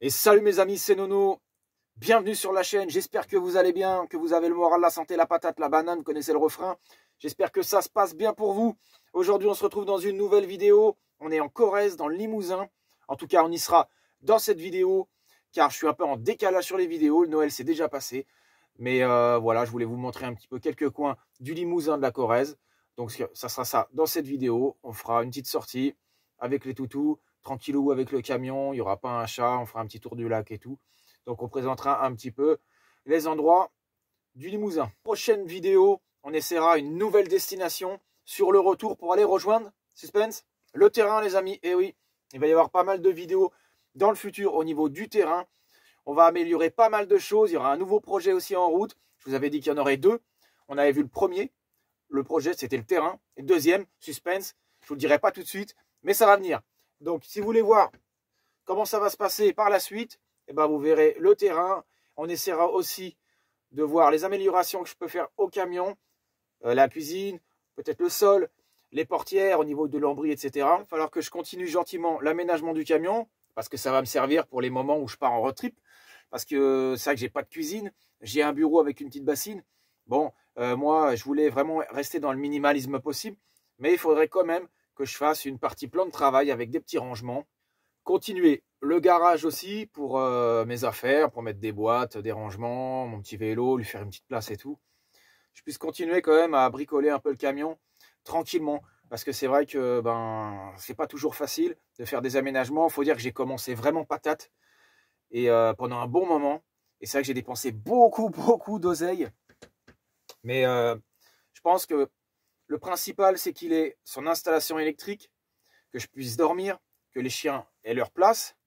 Et salut mes amis, c'est Nono. Bienvenue sur la chaîne. J'espère que vous allez bien, que vous avez le moral, la santé, la patate, la banane. Vous connaissez le refrain. J'espère que ça se passe bien pour vous. Aujourd'hui, on se retrouve dans une nouvelle vidéo. On est en Corrèze, dans le Limousin. En tout cas, on y sera dans cette vidéo, car je suis un peu en décalage sur les vidéos. Le Noël s'est déjà passé. Mais voilà, je voulais vous montrer un petit peu quelques coins du Limousin, de la Corrèze. Donc, ça sera ça dans cette vidéo. On fera une petite sortie avec les toutous, tranquillou avec le camion. Il n'y aura pas un chat. On fera un petit tour du lac et tout. Donc, on présentera un petit peu les endroits du Limousin. Prochaine vidéo, on essaiera une nouvelle destination sur le retour pour aller rejoindre, suspense, le terrain, les amis. Et oui, il va y avoir pas mal de vidéos dans le futur au niveau du terrain. On va améliorer pas mal de choses. Il y aura un nouveau projet aussi en route. Je vous avais dit qu'il y en aurait deux. On avait vu le premier. Le projet, c'était le terrain. Et le deuxième, suspense. Je ne vous le dirai pas tout de suite, mais ça va venir. Donc, si vous voulez voir comment ça va se passer par la suite, eh ben, vous verrez le terrain. On essaiera aussi de voir les améliorations que je peux faire au camion, la cuisine, peut-être le sol, les portières au niveau de l'ambris, etc. Il va falloir que je continue gentiment l'aménagement du camion parce que ça va me servir pour les moments où je pars en road trip. Parce que c'est vrai que j'ai pas de cuisine, j'ai un bureau avec une petite bassine. Bon, moi, je voulais vraiment rester dans le minimalisme possible, mais il faudrait quand même que je fasse une partie plan de travail avec des petits rangements. Continuer le garage aussi pour mes affaires, pour mettre des boîtes, des rangements, mon petit vélo, lui faire une petite place et tout. Je puisse continuer quand même à bricoler un peu le camion tranquillement. Parce que c'est vrai que c'est pas toujours facile de faire des aménagements. Il faut dire que j'ai commencé vraiment patate et pendant un bon moment. Et c'est vrai que j'ai dépensé beaucoup d'oseille. Mais je pense que le principal, c'est qu'il ait son installation électrique, que je puisse dormir, que les chiens aient leur place,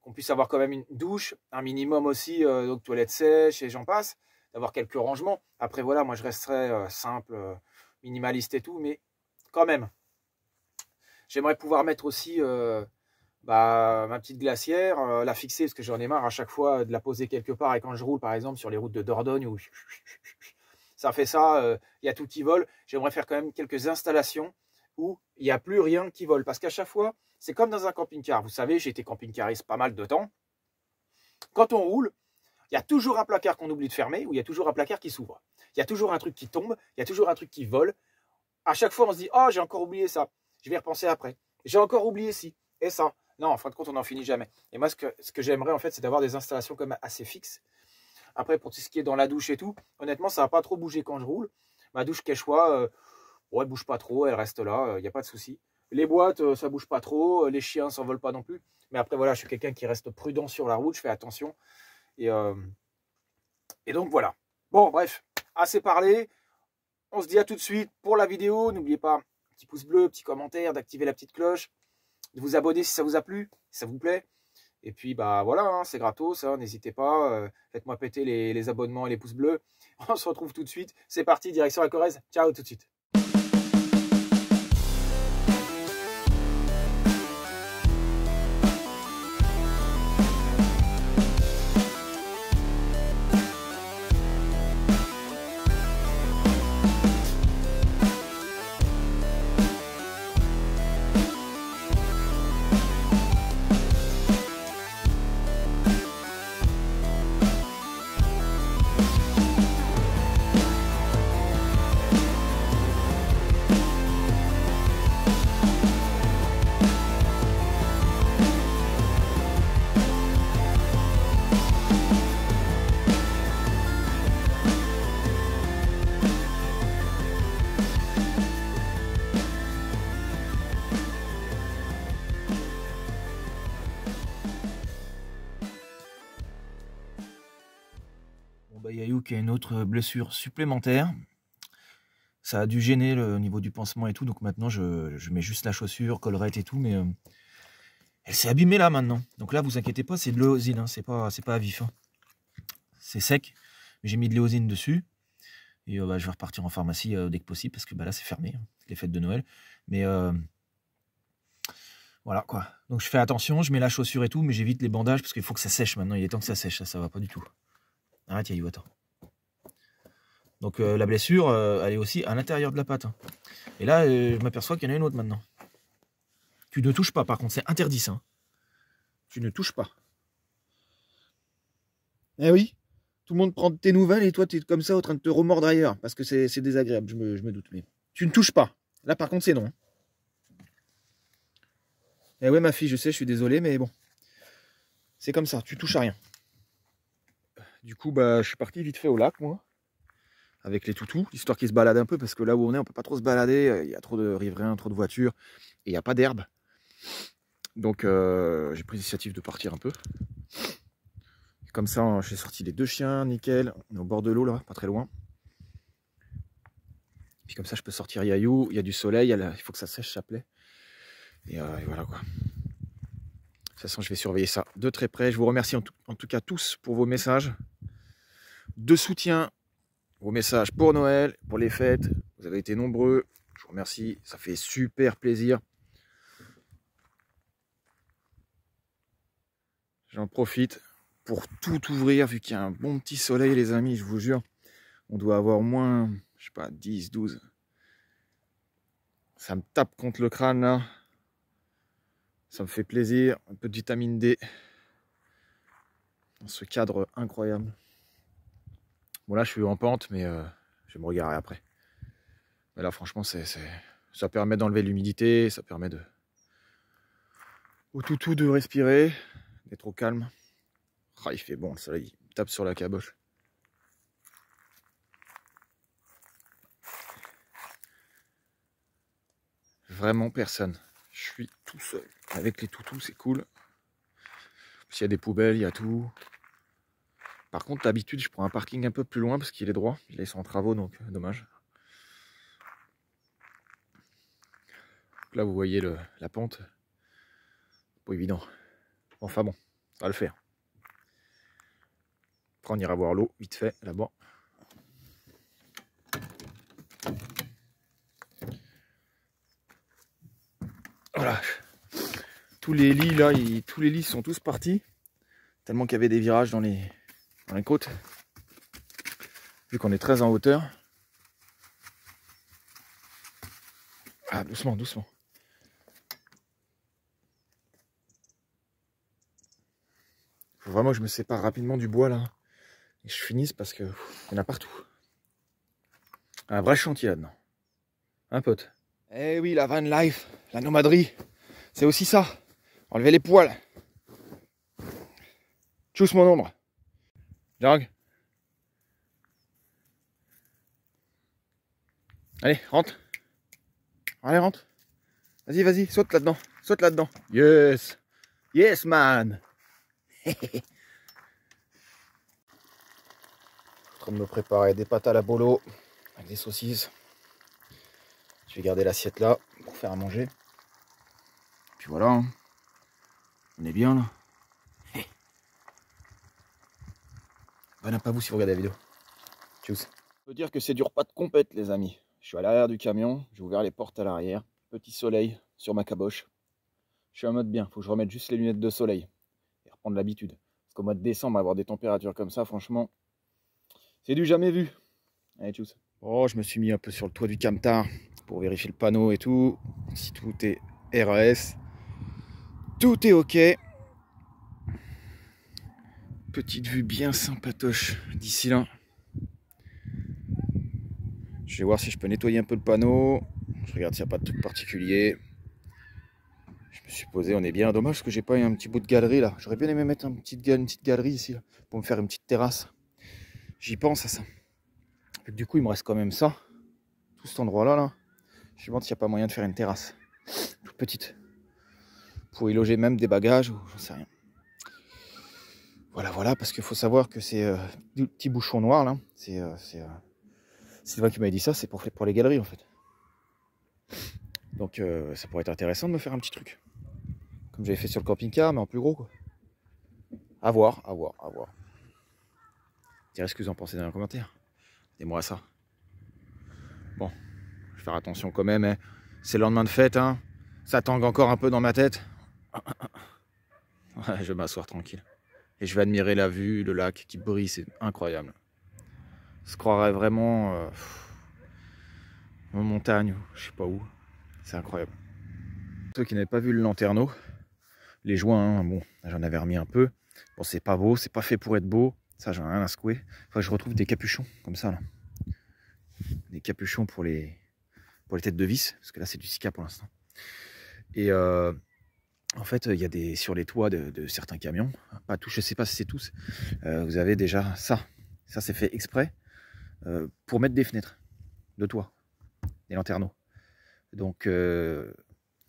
qu'on puisse avoir quand même une douche, un minimum aussi, donc toilette sèche et j'en passe, d'avoir quelques rangements. Après voilà, moi je resterai simple, minimaliste et tout, mais quand même, j'aimerais pouvoir mettre aussi ma petite glacière, la fixer, parce que j'en ai marre à chaque fois de la poser quelque part, et quand je roule par exemple sur les routes de Dordogne, où ça fait ça, y a tout qui vole, j'aimerais faire quand même quelques installations où il n'y a plus rien qui vole, parce qu'à chaque fois, c'est comme dans un camping-car. Vous savez, j'ai été camping-cariste pas mal de temps. Quand on roule, il y a toujours un placard qu'on oublie de fermer, ou il y a toujours un placard qui s'ouvre. Il y a toujours un truc qui tombe, il y a toujours un truc qui vole. À chaque fois, on se dit « Oh, j'ai encore oublié ça. Je vais y repenser après. J'ai encore oublié ci et ça. » Non, en fin de compte, on n'en finit jamais. Et moi, ce que j'aimerais, en fait, c'est d'avoir des installations quand même assez fixes. Après, pour tout ce qui est dans la douche et tout, honnêtement, ça ne va pas trop bouger quand je roule. Ma douche quechua, elle ne bouge pas trop, elle reste là, il n'y a pas de souci. Les boîtes, ça ne bouge pas trop, les chiens ne s'envolent pas non plus. Mais après, voilà, je suis quelqu'un qui reste prudent sur la route, je fais attention. Et donc, voilà. Bon, bref, assez parlé. On se dit à tout de suite pour la vidéo. N'oubliez pas, petit pouce bleu, petit commentaire, d'activer la petite cloche, de vous abonner si ça vous a plu, si ça vous plaît. Et puis, voilà, hein, c'est gratos, hein, n'hésitez pas. Faites-moi péter les abonnements et les pouces bleus. On se retrouve tout de suite. C'est parti, direction la Corrèze. Ciao, tout de suite. Yayou qui a une autre blessure supplémentaire. Ça a dû gêner le niveau du pansement et tout, donc maintenant je mets juste la chaussure, collerette et tout, mais elle s'est abîmée là maintenant. Donc là, vous inquiétez pas, c'est de l'éosine, hein, c'est pas à vif. Hein. C'est sec, mais j'ai mis de l'éosine dessus. Et je vais repartir en pharmacie dès que possible, parce que là c'est fermé, hein, les fêtes de Noël. Mais voilà quoi. Donc je fais attention, je mets la chaussure et tout, mais j'évite les bandages, parce qu'il faut que ça sèche maintenant, il est temps que ça sèche, ça va pas du tout. Arrête Yayou, attends. Donc la blessure, elle est aussi à l'intérieur de la patte. Hein. Et là, je m'aperçois qu'il y en a une autre maintenant. Tu ne touches pas, par contre, c'est interdit ça. Tu ne touches pas. Eh oui, tout le monde prend tes nouvelles et toi, tu es comme ça en train de te remordre ailleurs. Parce que c'est désagréable, je me doute. Mais tu ne touches pas. Là, par contre, c'est non. Eh ouais, ma fille, je sais, je suis désolé, mais bon. C'est comme ça, tu touches à rien. Du coup, bah, je suis parti vite fait au lac, moi. Avec les toutous, histoire qu'ils se baladent un peu. Parce que là où on est, on peut pas trop se balader. Il y a trop de riverains, trop de voitures. Et il n'y a pas d'herbe. Donc, j'ai pris l'initiative de partir un peu. Comme ça, j'ai sorti les 2 chiens, nickel. On est au bord de l'eau, là, pas très loin. Puis comme ça, je peux sortir Yayou. Il y a du soleil, il faut que ça sèche, ça plaît. Et voilà, quoi. De toute façon, je vais surveiller ça de très près. Je vous remercie en tout cas tous pour vos messages de soutien, vos messages pour Noël, pour les fêtes. Vous avez été nombreux. Je vous remercie. Ça fait super plaisir. J'en profite pour tout ouvrir, vu qu'il y a un bon petit soleil, les amis, je vous jure. On doit avoir au moins, je sais pas, 10, 12. Ça me tape contre le crâne, là. Ça me fait plaisir. Un peu de vitamine D. Dans ce cadre incroyable. Bon, là, je suis en pente, mais je vais me regarder après. Mais là, franchement, ça permet d'enlever l'humidité. Ça permet au toutou de respirer, d'être au calme. Ah, il fait bon, le soleil il tape sur la caboche. Vraiment personne. Je suis tout seul. Avec les toutous, c'est cool. S'il y a des poubelles, il y a tout. Par contre, d'habitude, je prends un parking un peu plus loin parce qu'il est droit. Là, ils sont en travaux, donc dommage. Là, vous voyez la pente. Pas évident. Enfin bon, ça va le faire. Après, on ira voir l'eau, vite fait, là-bas. Voilà. Tous les lits, là, tous les lits sont tous partis. Tellement qu'il y avait des virages dans les côtes. Vu qu'on est très en hauteur. Ah, doucement, doucement. Faut vraiment que je me sépare rapidement du bois, là. Et je finisse parce que il y en a partout. Un vrai chantier là-dedans. Un pote. Eh oui, la van life, la nomaderie, c'est aussi ça. Enlever les poils. Tchuss mon ombre. Jarg. Allez, rentre. Allez, rentre. Vas-y, vas-y, saute là-dedans. Saute là-dedans. Yes. Yes, man. En train de me préparer des pâtes à la bolo avec des saucisses. Je vais garder l'assiette là pour faire à manger. Puis voilà. Hein. On est bien là. Bon app à vous si vous regardez la vidéo. Tchuss. Je peux dire que c'est du repas de compète, les amis. Je suis à l'arrière du camion, j'ai ouvert les portes à l'arrière. Petit soleil sur ma caboche. Je suis en mode bien, faut que je remette juste les lunettes de soleil et reprendre l'habitude. Parce qu'au mois de décembre, avoir des températures comme ça, franchement, c'est du jamais vu. Allez, tchuss. Oh, je me suis mis un peu sur le toit du camtar pour vérifier le panneau et tout. Si tout est RAS. Tout est ok. Petite vue bien sympatoche d'ici là. Je vais voir si je peux nettoyer un peu le panneau. Je regarde s'il n'y a pas de truc particulier. Je me suis posé, on est bien. Dommage que j'ai pas eu un petit bout de galerie là. J'aurais bien aimé mettre une petite galerie ici là, pour me faire une petite terrasse. J'y pense à ça. Et du coup, il me reste quand même ça. Tout cet endroit là. Je me demande s'il n'y a pas moyen de faire une terrasse. Toute petite. Pour y loger même des bagages ou j'en sais rien. Voilà, voilà, parce qu'il faut savoir que c'est du petit bouchon noir là. C'est Sylvain qui m'a dit ça, c'est pour les galeries en fait. Donc ça pourrait être intéressant de me faire un petit truc. Comme j'avais fait sur le camping-car, mais en plus gros quoi. À voir, à voir, à voir. Dites ce que vous en pensez dans les commentaires. Dites-moi ça. Bon, je vais faire attention quand même. Hein. C'est le lendemain de fête, hein. Ça tangue encore un peu dans ma tête. Ouais, je vais m'asseoir tranquille. Et je vais admirer la vue, le lac qui brille, c'est incroyable. Je se croirais vraiment en montagne, je sais pas où. C'est incroyable. Ceux qui n'avaient pas vu le lanterneau, les joints, hein, bon, j'en avais remis un peu. Bon, c'est pas beau, c'est pas fait pour être beau. Ça, j'en ai rien à secouer. Enfin, je retrouve des capuchons comme ça, là. Des capuchons pour les têtes de vis, parce que là, c'est du Sika pour l'instant. Et en fait, il y a des sur les toits de certains camions, pas tous, je sais pas si c'est tous, vous avez déjà ça. Ça, c'est fait exprès pour mettre des fenêtres de toit, des lanterneaux. Donc,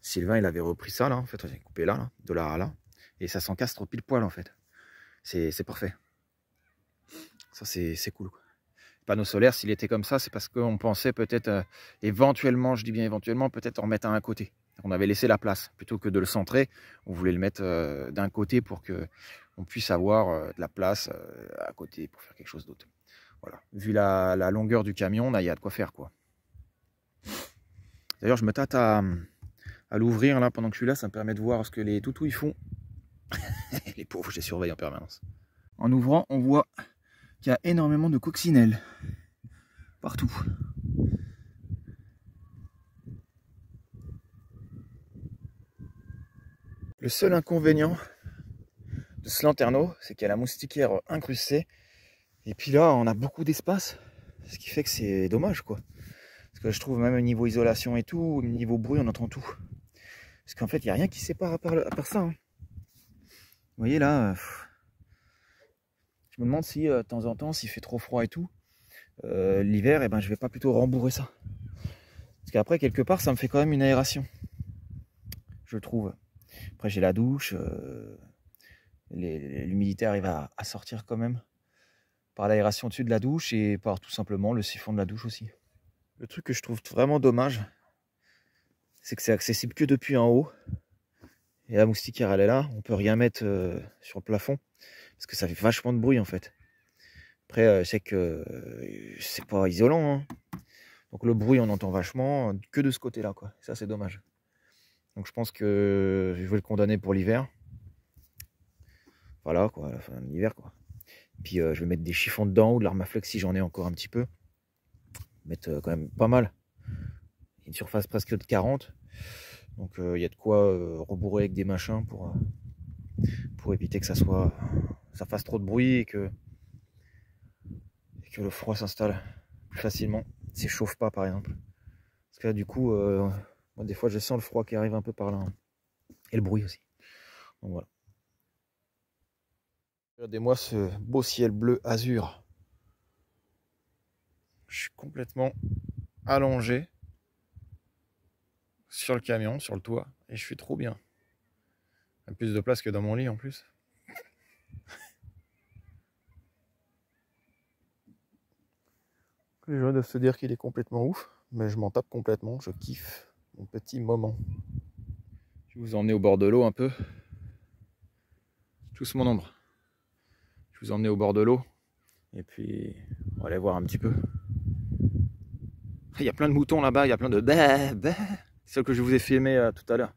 Sylvain, il avait repris ça, là, en fait, il a coupé là, de là à là, et ça s'encastre pile poil, en fait. C'est parfait. Ça, c'est cool, quoi. Panneau solaire, s'il était comme ça, c'est parce qu'on pensait peut-être éventuellement, je dis bien éventuellement, peut-être en remettre un à côté. On avait laissé la place. Plutôt que de le centrer, on voulait le mettre d'un côté pour qu'on puisse avoir de la place à côté pour faire quelque chose d'autre. Voilà. Vu la longueur du camion, il y a de quoi faire, quoi. D'ailleurs, je me tâte à l'ouvrir là pendant que je suis là, ça me permet de voir ce que les toutous ils font. Les pauvres, je les surveille en permanence. En ouvrant, on voit qu'il y a énormément de coccinelles partout. Le seul inconvénient de ce lanterneau, c'est qu'il y a la moustiquaire incrustée. Et puis là, on a beaucoup d'espace, ce qui fait que c'est dommage, quoi. Parce que je trouve même au niveau isolation et tout, au niveau bruit, on entend tout. Parce qu'en fait, il n'y a rien qui sépare à part ça. Hein. Vous voyez là, je me demande si de temps en temps, s'il fait trop froid et tout, l'hiver, eh ben, je vais pas plutôt rembourrer ça. Parce qu'après, quelque part, ça me fait quand même une aération. Je trouve. Après, j'ai la douche. L'humidité arrive à sortir quand même par l'aération au-dessus de la douche et par tout simplement le siphon de la douche aussi. Le truc que je trouve vraiment dommage, c'est que c'est accessible que depuis en haut. Et la moustiquaire, elle est là. On peut rien mettre sur le plafond parce que ça fait vachement de bruit en fait. Après, je sais que c'est pas isolant. Hein. Donc le bruit, on entend vachement que de ce côté-là, quoi. Ça, c'est dommage. Donc je pense que je vais le condamner pour l'hiver. Voilà, quoi, à la fin de l'hiver, quoi. Puis je vais mettre des chiffons dedans ou de l'armaflex si j'en ai encore un petit peu. Mettre quand même pas mal. Une surface presque de 40. Donc il y a de quoi rebourrer avec des machins pour éviter que ça fasse trop de bruit et que le froid s'installe plus facilement. Ça chauffe pas par exemple. Parce que là du coup, moi, des fois je sens le froid qui arrive un peu par là. Hein. Et le bruit aussi. Donc voilà. Regardez-moi ce beau ciel bleu azur. Je suis complètement allongé sur le camion, sur le toit, et je suis trop bien. Il y a plus de place que dans mon lit en plus. Les gens doivent se dire qu'il est complètement ouf, mais je m'en tape complètement, je kiffe mon petit moment. Je vais vous emmener au bord de l'eau un peu. Tous mon ombre. Je vais vous emmener au bord de l'eau, et puis on va aller voir un petit peu. Il y a plein de moutons là-bas, il y a plein de bah. C'est celle que je vous ai filmé tout à l'heure.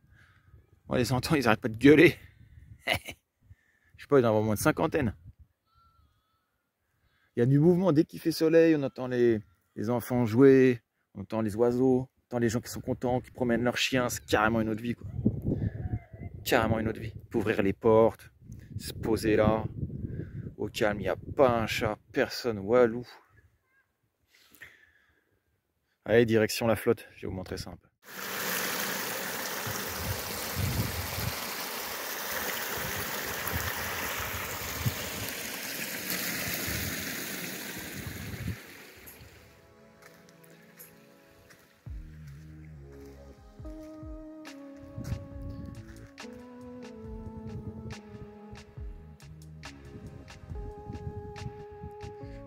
On les entend, ils arrêtent pas de gueuler. Je sais pas, il y en a au moins une cinquantaine. Il y a du mouvement dès qu'il fait soleil, on entend les enfants jouer, on entend les oiseaux, on entend les gens qui sont contents, qui promènent leurs chiens, c'est carrément une autre vie, quoi. Carrément une autre vie. Ouvrir les portes, se poser là, au calme, il n'y a pas un chat, personne, walou. Allez, direction la flotte, je vais vous montrer ça un peu.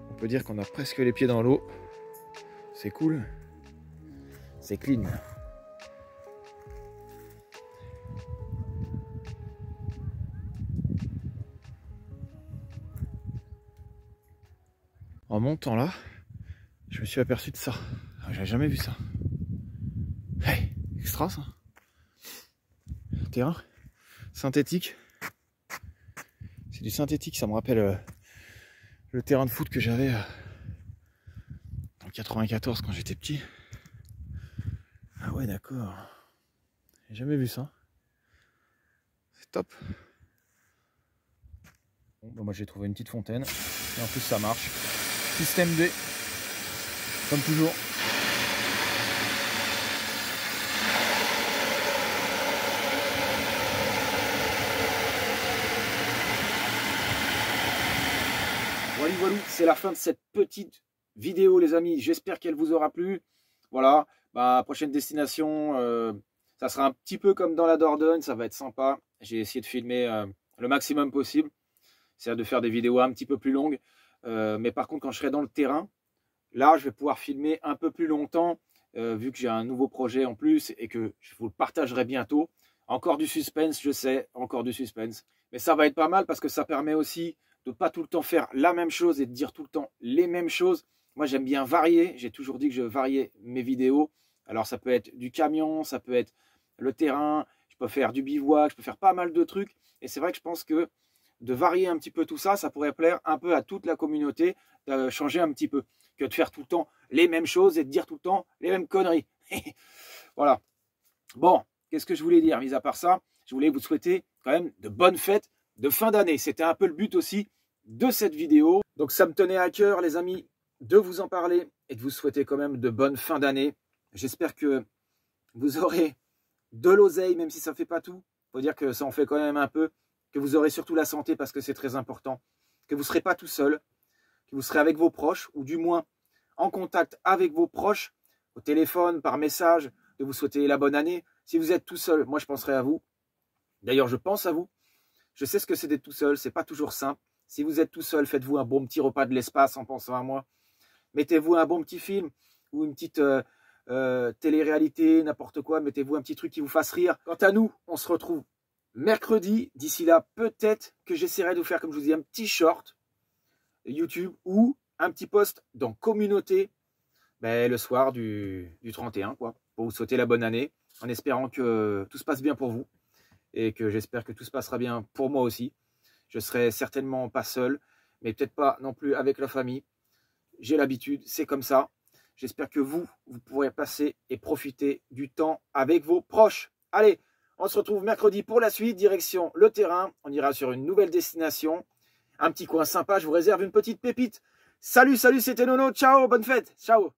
On peut dire qu'on a presque les pieds dans l'eau. C'est cool. C'est clean. En montant là, je me suis aperçu de ça. J'avais jamais vu ça. Hey, extra ça. Terrain synthétique. C'est du synthétique, ça me rappelle le terrain de foot que j'avais en 94 quand j'étais petit. Ah ouais, d'accord. J'ai jamais vu ça. C'est top. Bon, bah moi j'ai trouvé une petite fontaine. Et en plus ça marche. Système D, comme toujours. Voilà, c'est la fin de cette petite vidéo les amis. J'espère qu'elle vous aura plu. Voilà, prochaine destination, ça sera un petit peu comme dans la Dordogne, ça va être sympa. J'ai essayé de filmer le maximum possible. C'est de faire des vidéos un petit peu plus longues. Mais par contre, quand je serai dans le terrain, là, je vais pouvoir filmer un peu plus longtemps, vu que j'ai un nouveau projet en plus et que je vous le partagerai bientôt. Encore du suspense, je sais, encore du suspense. Mais ça va être pas mal parce que ça permet aussi de ne pas tout le temps faire la même chose et de dire tout le temps les mêmes choses. Moi, j'aime bien varier. J'ai toujours dit que je variais mes vidéos. Alors, ça peut être du camion, ça peut être le terrain, je peux faire du bivouac, je peux faire pas mal de trucs. Et c'est vrai que je pense que de varier un petit peu tout ça, ça pourrait plaire un peu à toute la communauté, de changer un petit peu, que de faire tout le temps les mêmes choses et de dire tout le temps les mêmes conneries. Voilà. Bon, qu'est-ce que je voulais dire, mis à part ça, je voulais vous souhaiter quand même de bonnes fêtes de fin d'année. C'était un peu le but aussi de cette vidéo. Donc ça me tenait à cœur, les amis, de vous en parler et de vous souhaiter quand même de bonnes fins d'année. J'espère que vous aurez de l'oseille, même si ça ne fait pas tout. Il faut dire que ça en fait quand même un peu. Que vous aurez surtout la santé parce que c'est très important. Que vous ne serez pas tout seul. Que vous serez avec vos proches ou du moins en contact avec vos proches au téléphone, par message, de vous souhaiter la bonne année. Si vous êtes tout seul, moi je penserai à vous. D'ailleurs, je pense à vous. Je sais ce que c'est d'être tout seul, c'est pas toujours simple. Si vous êtes tout seul, faites-vous un bon petit repas de l'espace en pensant à moi. Mettez-vous un bon petit film ou une petite télé-réalité, n'importe quoi. Mettez-vous un petit truc qui vous fasse rire. Quant à nous, on se retrouve mercredi. D'ici là, peut-être que j'essaierai de vous faire, comme je vous dis, un petit short YouTube ou un petit post dans communauté le soir du 31, quoi, pour vous souhaiter la bonne année, en espérant que tout se passe bien pour vous. Et que j'espère que tout se passera bien pour moi aussi. Je serai certainement pas seul, mais peut-être pas non plus avec la famille. J'ai l'habitude, c'est comme ça. J'espère que vous pourrez passer et profiter du temps avec vos proches. Allez, on se retrouve mercredi pour la suite, direction le terrain. On ira sur une nouvelle destination. Un petit coin sympa, je vous réserve une petite pépite. Salut, salut, c'était Nono. Ciao, bonne fête. Ciao.